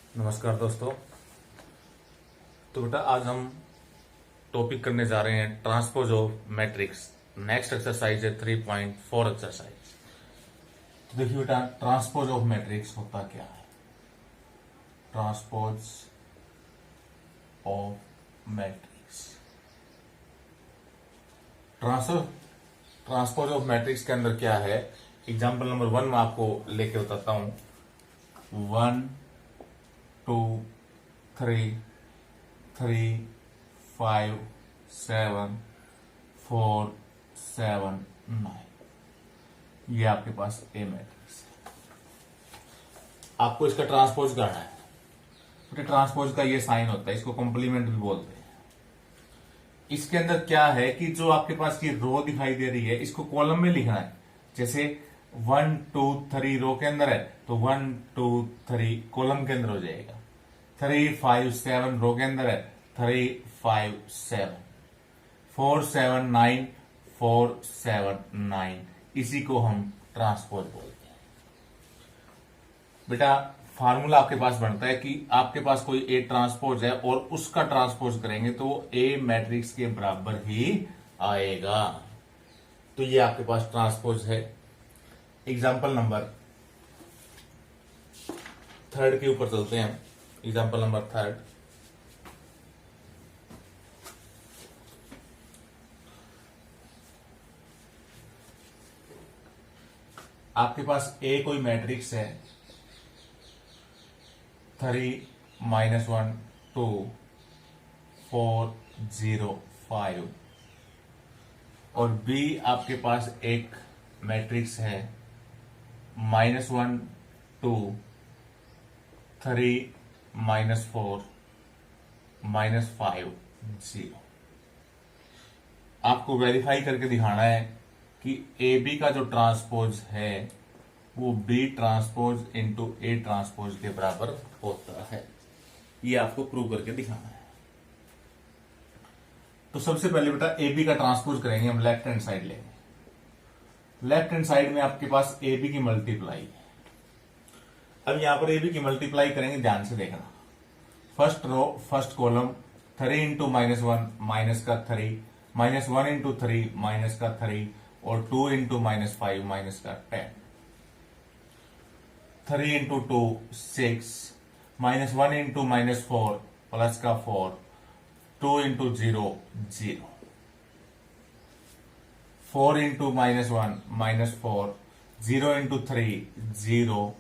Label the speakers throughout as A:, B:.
A: नमस्कार दोस्तों। तो बेटा आज हम टॉपिक करने जा रहे हैं transpose of matrix. Next exercise है 3.4 एक्सरसाइज। तो देखिए बेटा, ट्रांसपोज ऑफ मैट्रिक्स होता क्या है। Transpose of matrix, transpose of matrix के अंदर क्या है। एग्जाम्पल नंबर 1 में आपको लेके बताता हूं। 1 2 3 3 5 7 4 7 9, ये आपके पास ए मैट्रिक्स है। आपको इसका ट्रांसपोज करना है। तो ट्रांसपोज का ये साइन होता है, इसको कॉम्प्लीमेंट भी बोलते हैं। इसके अंदर क्या है कि जो आपके पास ये रो दिखाई दे रही है, इसको कॉलम में लिखना है। जैसे 1 2 3 रो के अंदर है तो 1 2 3 कॉलम के अंदर हो जाएगा। 3 5 7 रो के अंदर है, 3 5 7 4 7 9 4 7 9, इसी को हम ट्रांसपोज बोलते हैं। बेटा फार्मूला आपके पास बनता है कि आपके पास कोई ए ट्रांसपोज है और उसका ट्रांसपोज करेंगे तो वो ए मैट्रिक्स के बराबर ही आएगा। तो ये आपके पास ट्रांसपोज है। एग्जाम्पल नंबर 3 के ऊपर चलते हैं। Example number 3। आपके पास ए कोई मैट्रिक्स है 3 -1 2 4 0 5, और बी आपके पास एक मैट्रिक्स है -1 2 3 -4 -5 0। आपको वेरीफाई करके दिखाना है कि ए बी का जो ट्रांसपोज है वो B transpose into A transpose के बराबर होता है। ये आपको प्रूव करके दिखाना है। तो सबसे पहले बेटा ए बी का ट्रांसपोज करेंगे हम। लेफ्ट हैंड साइड लेंगे। लेफ्ट हैंड साइड में आपके पास ए बी की मल्टीप्लाई है। अब यहां पर ए बी की मल्टीप्लाई करेंगे, ध्यान से देखना। First row first column 3 into -1 minus का 3, -1 इंटू 3 माइनस का 3, और 2 इंटू -5 माइनस का 10। 3 इंटू 2 6, -1 इंटू -4 प्लस का 4, 2 इंटू 0 0, 4 इंटू -1 -4, 0 इंटू 3 0,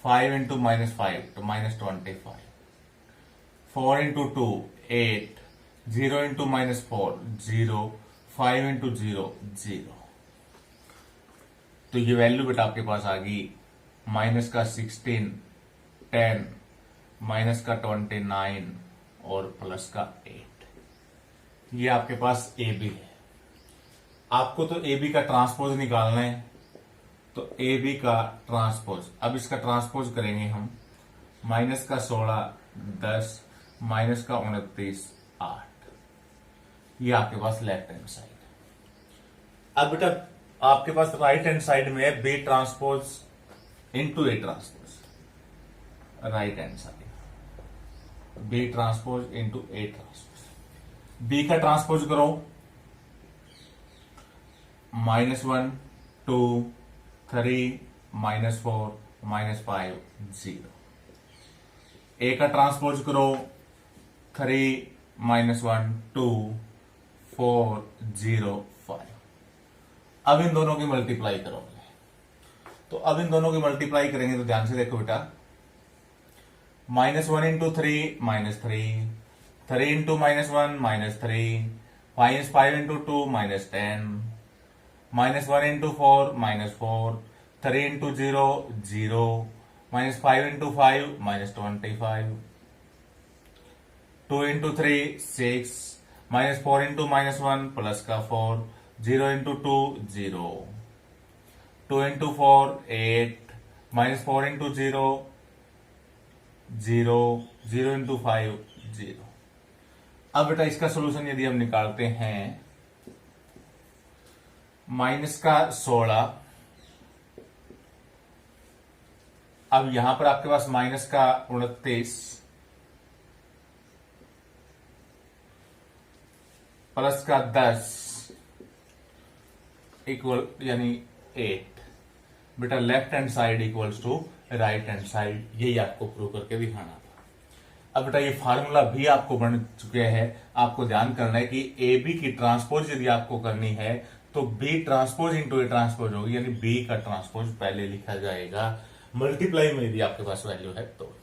A: 5 इंटू -5 तो -25, 4 इंटू 2 8, 0 इंटू -4 0, 5 इंटू 0 0। तो ये वैल्यू बेटा आपके पास आ गई माइनस का 16, 10, माइनस का 29 और प्लस का 8। ये आपके पास ए बी है। आपको तो ए बी का ट्रांसपोज निकालना है, तो ए बी का ट्रांसपोज, अब इसका ट्रांसपोज करेंगे हम। माइनस का 16 10, माइनस का 29 8। ये आपके पास लेफ्ट हैंड साइड। अब बेटा आपके पास राइट हैंड साइड में है B transpose into A transpose. Right hand side B transpose into A transpose. B का ट्रांसपोज करो। -1 2 3 -4 -5 0। ए का ट्रांसपोज करो 3 -1 2 4 0 5। अब इन दोनों की मल्टीप्लाई करोगे, तो अब इन दोनों की मल्टीप्लाई करेंगे तो ध्यान से देखो बेटा। -1 into 3 -3, 3 into -1 -3, -5 into 2 -10, -1 into 4 -4, 3 into 0 0, -5 into 5 -25, 2 into 3 6, -4 into -1 plus का 4, 0 इंटू 2 0, 2 इंटू 4 8, -4 इंटू 0 0, 0 इंटू 5 0। अब बेटा इसका सोल्यूशन यदि हम निकालते हैं, माइनस का 16, अब यहां पर आपके पास माइनस का 29 प्लस का 10 इक्वल यानी 8। बेटा left hand side equals to right hand side, यही आपको प्रूव करके दिखाना था। अब बेटा ये फार्मूला भी आपको बन चुके हैं। आपको ध्यान करना है कि ए बी की ट्रांसपोज यदि आपको करनी है तो B transpose into A transpose होगी, यानी बी का ट्रांसपोज पहले लिखा जाएगा मल्टीप्लाई में यदि आपके पास वैल्यू है तो।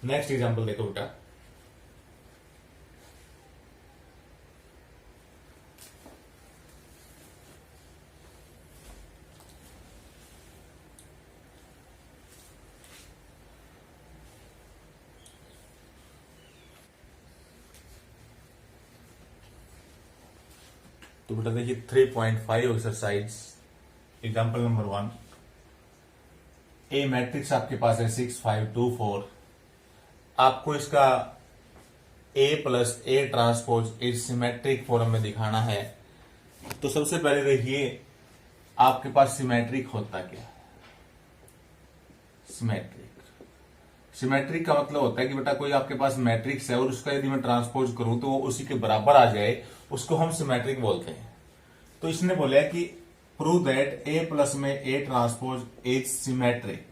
A: नेक्स्ट एग्जांपल देखो बेटा, तो बेटा देखिए 3.5 एक्सरसाइज एग्जांपल नंबर 1। ए मैट्रिक्स आपके पास है 6 5 2 4। आपको इसका ए प्लस ए ट्रांसपोज इस सिमेट्रिक फॉर्म में दिखाना है। तो सबसे पहले देखिए आपके पास सिमेट्रिक होता क्या है। सिमेट्रिक का मतलब होता है कि बेटा कोई आपके पास मैट्रिक्स है और उसका यदि मैं ट्रांसपोज करूं तो वो उसी के बराबर आ जाए, उसको हम सिमेट्रिक बोलते हैं। तो इसने बोला कि प्रूव दैट ए प्लस में ए ट्रांसपोज इज सिमेट्रिक,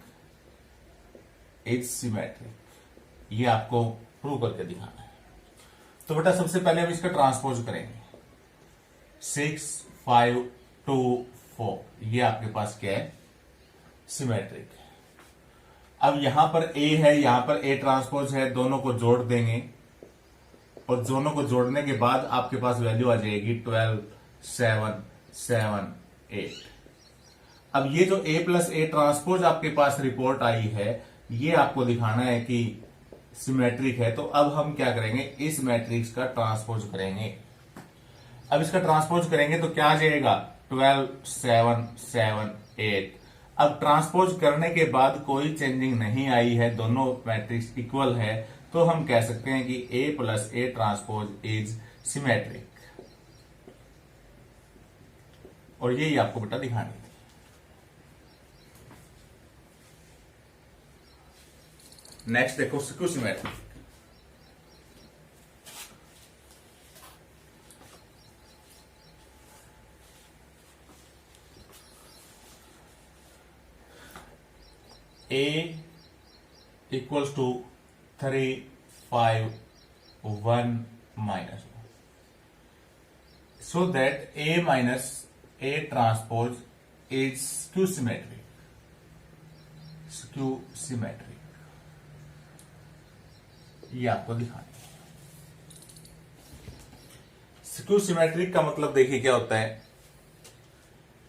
A: ये आपको प्रूव करके दिखाना है। तो बेटा सबसे पहले हम इसका ट्रांसपोज करेंगे। 6 5 2 4, ये आपके पास क्या है, सिमेट्रिक है। अब यहां पर ए है, यहां पर ए ट्रांसपोज है, दोनों को जोड़ देंगे और दोनों को जोड़ने के बाद आपके पास वैल्यू आ जाएगी 12 7 7 8। अब ये जो ए प्लस ए ट्रांसपोज आपके पास रिपोर्ट आई है, ये आपको दिखाना है कि सिमेट्रिक है। तो अब हम क्या करेंगे, इस मैट्रिक्स का ट्रांसपोज करेंगे। अब इसका ट्रांसपोज करेंगे तो क्या आ जाएगा, 12 7 7 8। अब ट्रांसपोज करने के बाद कोई चेंजिंग नहीं आई है, दोनों मैट्रिक्स इक्वल है, तो हम कह सकते हैं कि A plus A transpose is symmetric. और यही आपको बेटा दिखानी थी। नेक्स्ट देखो skew symmetric. A equals to 3 5 1 minus 1, so that A minus A transpose is skew symmetric, ये आपको दिखाना है। स्क्यू सिमेट्रिक का मतलब देखिए क्या होता है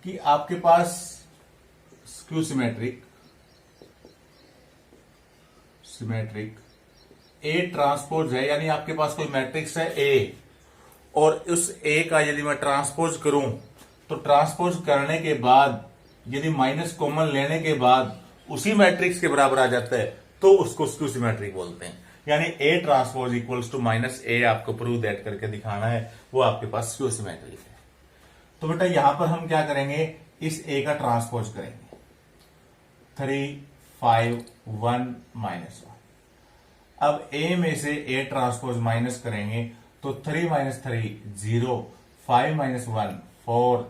A: कि आपके पास स्क्यू सिमेट्रिक ए ट्रांसपोज है, यानी आपके पास कोई मैट्रिक्स है ए और उस ए का यदि मैं ट्रांसपोज करूं तो ट्रांसपोज करने के बाद यदि माइनस कॉमन लेने के बाद उसी मैट्रिक्स के बराबर आ जाता है तो उसको स्क्यू सिमेट्रिक बोलते हैं। यानी A transpose equals to minus A आपको प्रूव दैट करके दिखाना है, वो आपके पास स्क्यू सिमेट्रिक है। तो बेटा यहां पर हम क्या करेंगे, इस ए का ट्रांसपोज करेंगे। 3 5 1 minus 1। अब ए में से ए ट्रांसपोज माइनस करेंगे तो 3 minus 3 0, 5 minus 1 4,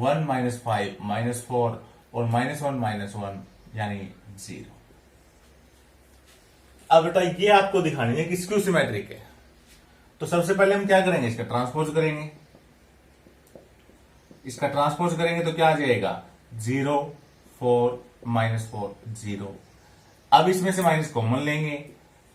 A: 1 minus 5 minus 4 और -1 -1 यानी 0। अब बेटा ये आपको दिखानी है कि स्क्यू सिमेट्रिक है। तो सबसे पहले हम क्या करेंगे, इसका ट्रांसपोज करेंगे। इसका ट्रांसपोज करेंगे तो क्या आ जाएगा, 0 4 -4 0। अब इसमें से माइनस कॉमन लेंगे,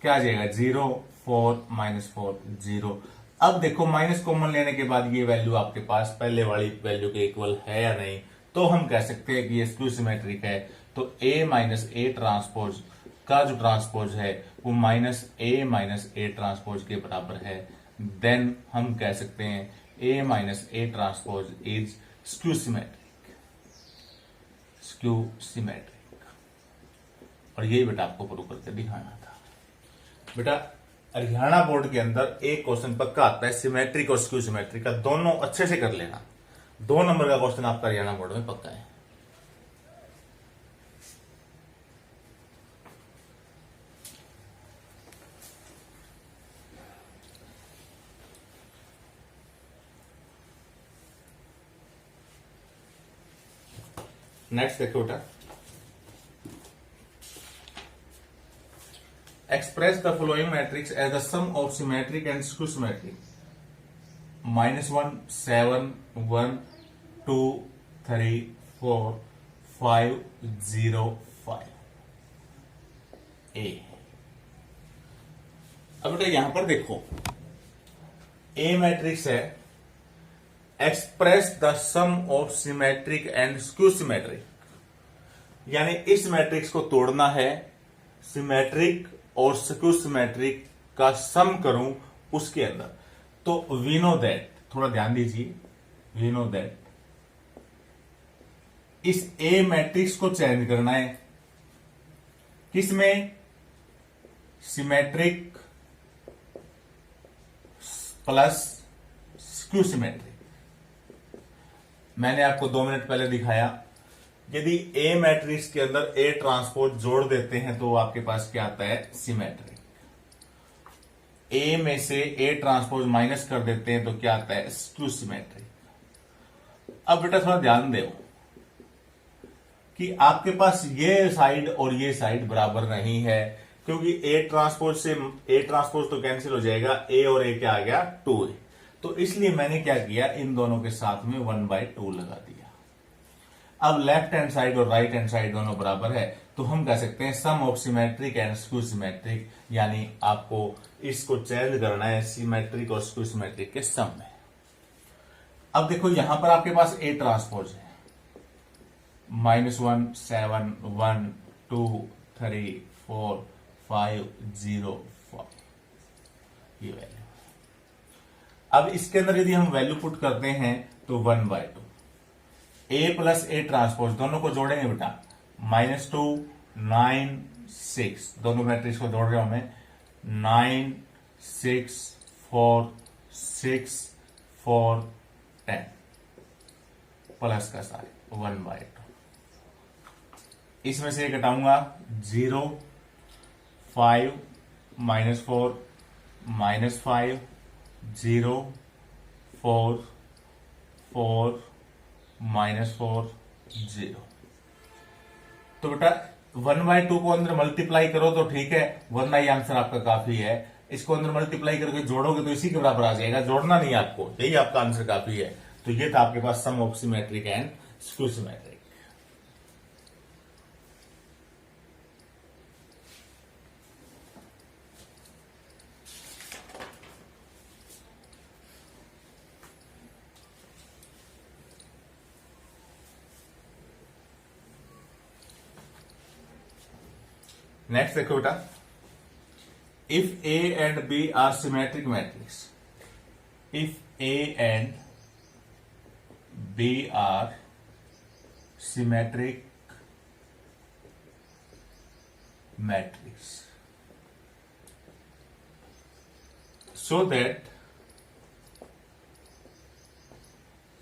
A: क्या आ जाएगा, 0 4 -4 0। अब देखो माइनस कॉमन लेने के बाद ये वैल्यू आपके पास पहले वाली वैल्यू के इक्वल है या नहीं, तो हम कह सकते हैं कि ये स्क्यू सिमेट्रिक है। तो ए माइनस ए ट्रांसपोज का जो ट्रांसपोज है वो माइनस ए ट्रांसपोज के बराबर है। देन हम कह सकते हैं A minus A transpose is skew symmetric. और यही बेटा आपको प्रूव करके दिखाना था। बेटा हरियाणा बोर्ड के अंदर एक क्वेश्चन पक्का आता है सिमेट्रिक और स्क्यू सिमेट्रिक का, दोनों अच्छे से कर लेना। 2 नंबर का क्वेश्चन आपका हरियाणा बोर्ड में पक्का है। नेक्स्ट देखो बेटा, express the following matrix as the sum of symmetric and skew symmetric -1 7 1 2 3 4 5 0 5 A. अब बेटा यहां पर देखो, ए मैट्रिक्स है, express the sum of symmetric and skew symmetric, यानी इस मैट्रिक्स को तोड़ना है, सिमेट्रिक और स्क्यू सिमेट्रिक का सम करूं उसके अंदर। तो वी नो दैट, थोड़ा ध्यान दीजिए, वी नो दैट इस ए मैट्रिक्स को चेंज करना है किसमें, सिमेट्रिक प्लस स्क्यू सिमेट्रिक। मैंने आपको 2 मिनट पहले दिखाया, यदि ए मैट्रिक्स के अंदर ए ट्रांसपोज जोड़ देते हैं तो आपके पास क्या आता है, सिमेट्रिक। ए में से ए ट्रांसपोज माइनस कर देते हैं तो क्या आता है, स्क्यू सिमेट्रिक। अब बेटा थोड़ा ध्यान दो कि आपके पास ये साइड और ये साइड बराबर नहीं है, क्योंकि ए ट्रांसपोज से ए ट्रांसपोज तो कैंसिल हो जाएगा, ए और ए क्या आ गया, 2 है। तो इसलिए मैंने क्या किया, इन दोनों के साथ में 1/2 लगा दिया। अब लेफ्ट हैंड साइड और राइट हैंड साइड दोनों बराबर है, तो हम कह सकते हैं sum of symmetric and skew symmetric, यानी आपको इसको चेंज करना है सिमेट्रिक और स्क्यू सिमेट्रिक के सम में। अब देखो यहां पर आपके पास ए ट्रांसपोज है, -1 7 1 2 3 4 5 0 5 ये वैल्यू। अब इसके अंदर यदि हम वैल्यू पुट करते हैं तो 1/2 ए प्लस ए ट्रांसपोज दोनों को जोड़ेंगे बेटा, -2 9 6, दोनों मैट्रिक्स को जोड़ रहे हूं मैं, 9 6 4 6 4 10 प्लस का साइन 1/2। इसमें से घटाऊंगा 0 5 -4 -5 0 4 4 -4 0। तो बेटा 1/2 को अंदर मल्टीप्लाई करो तो ठीक है, वरना ये आंसर आपका काफी है। इसको अंदर मल्टीप्लाई करके जोड़ोगे तो इसी के बराबर आ जाएगा, जोड़ना नहीं आपको, यही आपका आंसर काफी है। तो ये था आपके पास sum of symmetric and skew symmetric. Next देखो बेटा, if A and B are symmetric matrix, if A and B are symmetric matrix,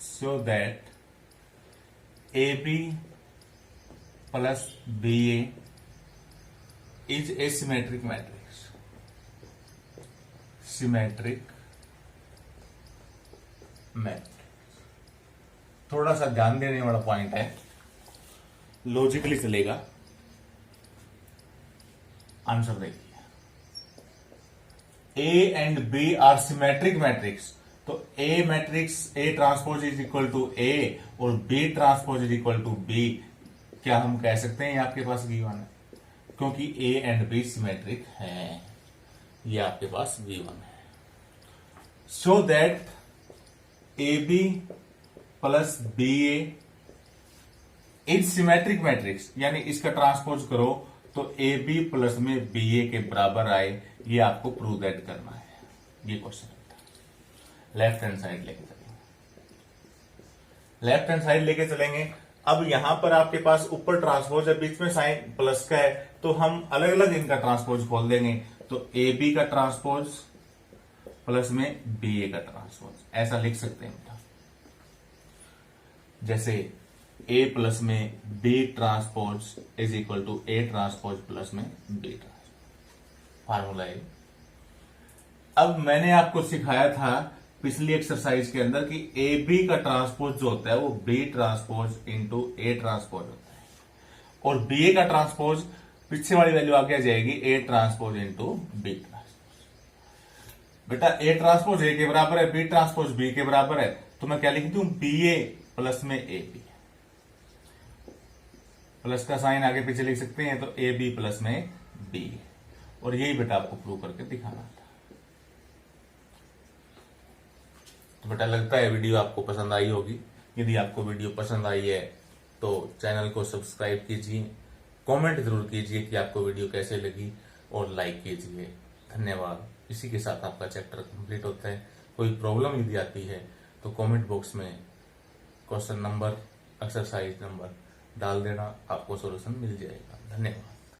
A: so that AB plus BA is a symmetric matrix. Symmetric matrix. थोड़ा सा ध्यान देने वाला point है, logically चलेगा। Answer देखिए, A and B are symmetric matrix, तो A matrix A transpose is equal to A और B transpose is equal to B, क्या हम कह सकते हैं ये आपके पास V1 है, क्योंकि ए एंड बी सिमेट्रिक है, ये आपके पास V1 है। So that A B plus B A is symmetric matrix, यानी इसका ट्रांसपोज करो तो ए बी प्लस में बी ए के बराबर आए, ये आपको प्रूव दैट करना है। ये क्वेश्चन लेफ्ट हैंड साइड लेके चलेंगे, लेफ्ट हैंड साइड लेके चलेंगे। अब यहां पर आपके पास ऊपर ट्रांसपोज है, बीच में साइन प्लस का है, तो हम अलग अलग इनका ट्रांसपोज खोल देंगे। तो ए बी का ट्रांसपोज प्लस में बी ए का ट्रांसपोज, ऐसा लिख सकते हैं बेटा, जैसे ए प्लस में B transpose is equal to A transpose plus में बी ट्रांसपोज, फार्मूला है। अब मैंने आपको सिखाया था पिछली एक्सरसाइज के अंदर कि ए बी का ट्रांसपोज जो होता है वो B transpose into A transpose होता है, और बी ए का ट्रांसपोज पीछे वाली वैल्यू आगे आ जाएगी A transpose into B transpose. बेटा ए ट्रांसपोज ए के बराबर है, बी ट्रांसपोज बी के बराबर है, तो मैं क्या लिखती हूं, बी ए प्लस में ए बी, प्लस का साइन आगे पीछे लिख सकते हैं, तो ए बी प्लस में बी, और यही बेटा आपको प्रूव करके दिखाना था। तो बेटा लगता है वीडियो आपको पसंद आई होगी। यदि आपको वीडियो पसंद आई है तो चैनल को सब्सक्राइब कीजिए, कमेंट जरूर कीजिए कि आपको वीडियो कैसे लगी, और लाइक कीजिए। धन्यवाद। इसी के साथ आपका चैप्टर कंप्लीट होता है। कोई प्रॉब्लम यदि आती है तो कमेंट बॉक्स में क्वेश्चन नंबर, एक्सरसाइज नंबर डाल देना, आपको सॉल्यूशन मिल जाएगा। धन्यवाद।